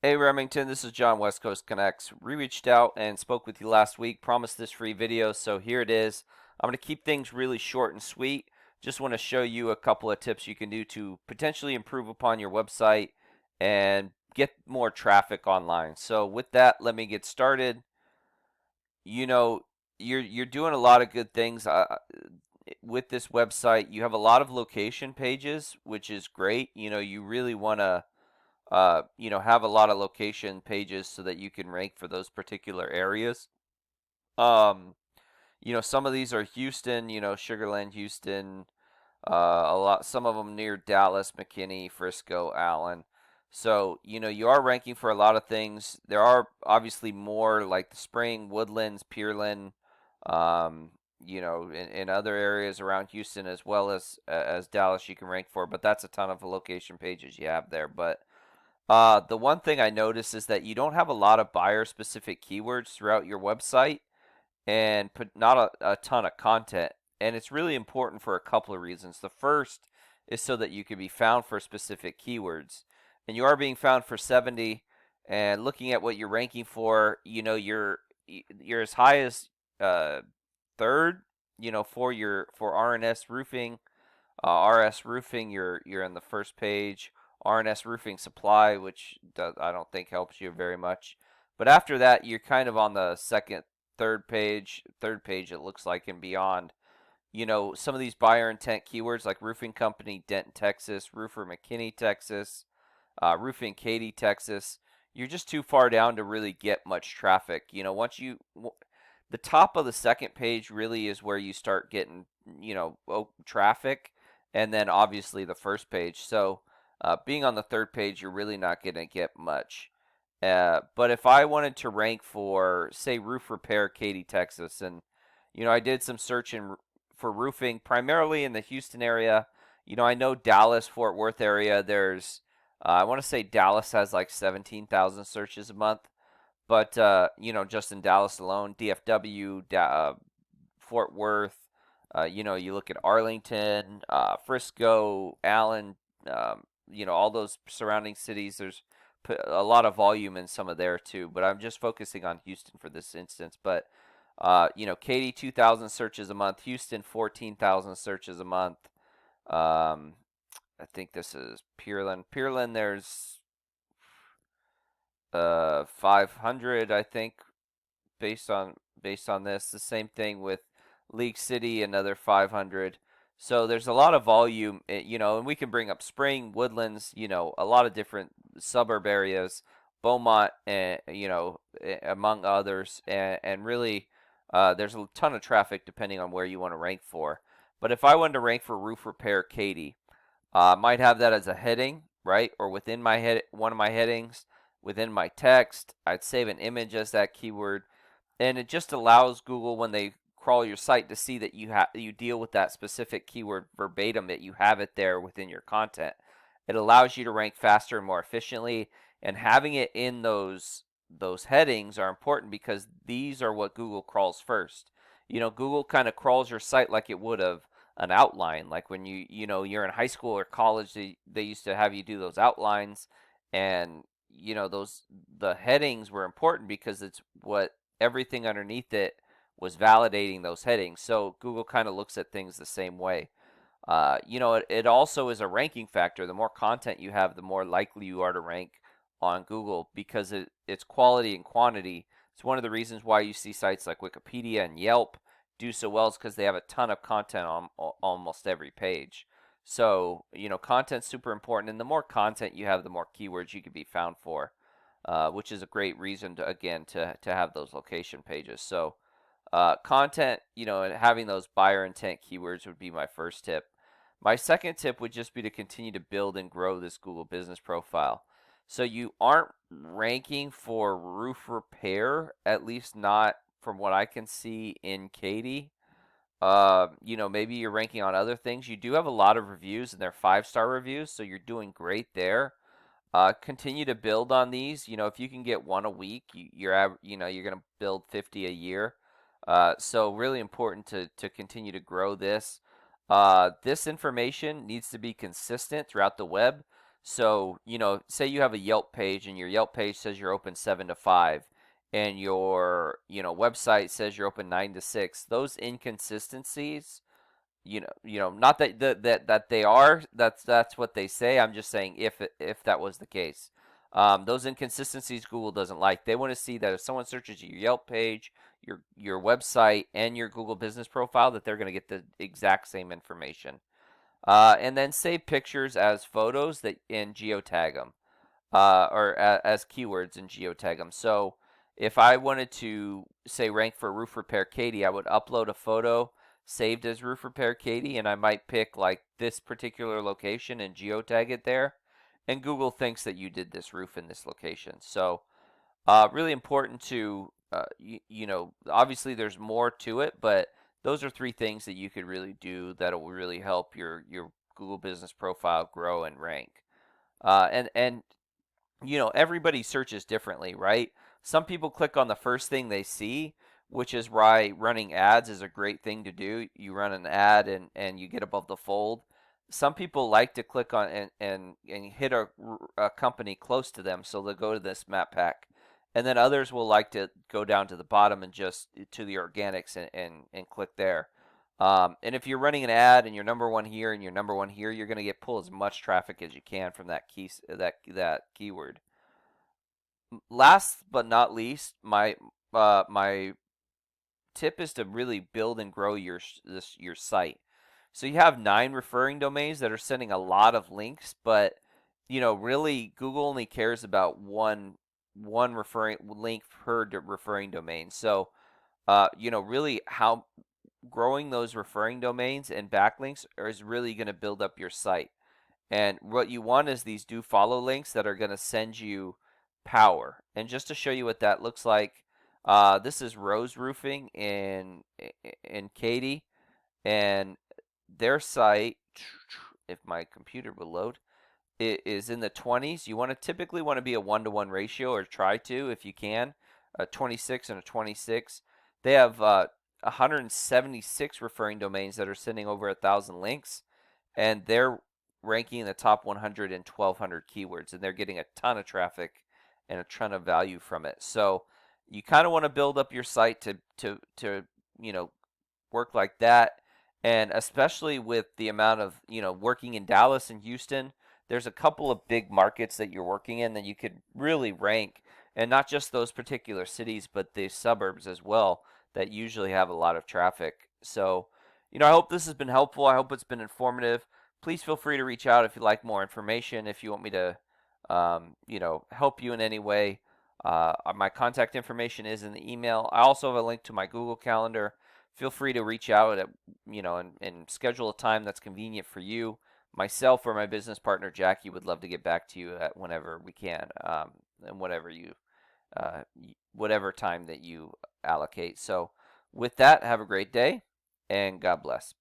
Hey Remington, this is John, West Coast Connects. We reached out and spoke with you last week, promised this free video, so here it is. I'm going to keep things really short and sweet. Just want to show you a couple of tips you can do to potentially improve upon your website and get more traffic online. So with that, let me get started. You know, you're doing a lot of good things with this website. You have a lot of location pages, which is great. You really want to have a lot of location pages so that you can rank for those particular areas. Um, some of these are Houston, Sugarland, Houston, some of them near Dallas, McKinney, Frisco, Allen. So, you are ranking for a lot of things. There are obviously more like the Spring, Woodlands, Pearland, um, in other areas around Houston as Dallas you can rank for, but that's a ton of location pages you have there. But the one thing I noticed is that you don't have a lot of buyer specific keywords throughout your website and put not a ton of content. And it's really important for a couple of reasons. The first is so that you can be found for specific keywords. And you are being found for 70, and looking at what you're ranking for, you're as high as third, for RNS roofing, RS roofing, you're in the first page. RNS roofing supply, which I don't think helps you very much. But after that, you're kind of on the second, third page it looks like, and beyond. Some of these buyer intent keywords like roofing company, Denton, Texas, roofer, McKinney, Texas, roofing, Katy, Texas. You're just too far down to really get much traffic. The top of the second page really is where you start getting, traffic, and then obviously the first page. So being on the third page, you're really not going to get much. But if I wanted to rank for, say, roof repair, Katy, Texas, and I did some searching for roofing, primarily in the Houston area. I know Dallas, Fort Worth area. I want to say Dallas has like 17,000 searches a month. But just in Dallas alone, DFW, Fort Worth, you look at Arlington, Frisco, Allen, all those surrounding cities. There's a lot of volume in some of there too. But I'm just focusing on Houston for this instance. But Katy, 2,000 searches a month. Houston, 14,000 searches a month. I think this is Pearland. Pearland, there's 500, I think, based on this. The same thing with League City, another 500. So there's a lot of volume, and we can bring up Spring, Woodlands, a lot of different suburb areas, Beaumont, and among others, and really, there's a ton of traffic depending on where you want to rank for. But if I wanted to rank for roof repair, Katy, might have that as a heading, right, or within one of my headings, within my text. I'd save an image as that keyword, and it just allows Google, when they crawl your site, to see that you deal with that specific keyword verbatim, that you have it there within your content. It allows you to rank faster and more efficiently, and having it in those headings are important because these are what Google crawls first. Google kind of crawls your site like it would have an outline. Like when you're in high school or college, they used to have you do those outlines, and the headings were important because it's what everything underneath it was validating those headings. So Google kind of looks at things the same way. It also is a ranking factor. The more content you have, the more likely you are to rank on Google because it's quality and quantity. It's one of the reasons why you see sites like Wikipedia and Yelp do so well, is because they have a ton of content on almost every page. So, content's super important, and the more content you have, the more keywords you can be found for, which is a great reason to have those location pages. So, content, and having those buyer intent keywords would be my first tip. My second tip would just be to continue to build and grow this Google business profile. So you aren't ranking for roof repair, at least not from what I can see in Katy. Maybe you're ranking on other things. You do have a lot of reviews, and they're 5-star reviews, so you're doing great there. Continue to build on these. If you can get one a week, you're going to build 50 a year. So really important to continue to grow this. This information needs to be consistent throughout the web. So, say you have a Yelp page and your Yelp page says you're open 7 to 5 and your, website says you're open 9 to 6. Those inconsistencies, not that they are, that's what they say. I'm just saying if that was the case. Those inconsistencies Google doesn't like. They want to see that if someone searches your Yelp page, your website, and your Google business profile, that they're going to get the exact same information. And then save pictures as photos that and geotag them, or as keywords and geotag them. So if I wanted to say rank for roof repair Katy, I would upload a photo saved as roof repair Katy, and I might pick like this particular location and geotag it there. And Google thinks that you did this roof in this location. So really important to, obviously there's more to it, but those are three things that you could really do that will really help your Google business profile grow and rank. And everybody searches differently, right? Some people click on the first thing they see, which is why running ads is a great thing to do. You run an ad and you get above the fold. Some people like to click on and hit a company close to them, so they'll go to this map pack. And then others will like to go down to the bottom and just to the organics and click there. And if you're running an ad and you're number one here and you're number one here, you're going to pull as much traffic as you can from that keyword. Last but not least, my tip is to really build and grow your site. So you have 9 referring domains that are sending a lot of links, but really Google only cares about one referring link per referring domain. So really how growing those referring domains and backlinks is really going to build up your site. And what you want is these do follow links that are going to send you power. And just to show you what that looks like, this is Rose Roofing in Katy, and their site, if my computer will load, it is in the 20s. You typically want to be a 1-to-1 ratio, or try to if you can, a 26 and a 26. They have 176 referring domains that are sending over 1,000 links, and they're ranking in the top 100 and 1,200 keywords, and they're getting a ton of traffic and a ton of value from it. So you kind of want to build up your site to work like that, and especially with the amount of working in Dallas and Houston, there's a couple of big markets that you're working in that you could really rank, and not just those particular cities, but the suburbs as well that usually have a lot of traffic. So, I hope this has been helpful. I hope it's been informative. Please feel free to reach out if you'd like more information, if you want me to, help you in any way. My contact information is in the email. I also have a link to my Google Calendar. Feel free to reach out at, and schedule a time that's convenient for you. Myself or my business partner Jackie would love to get back to you at whenever we can, and whatever time that you allocate. So, with that, have a great day, and God bless.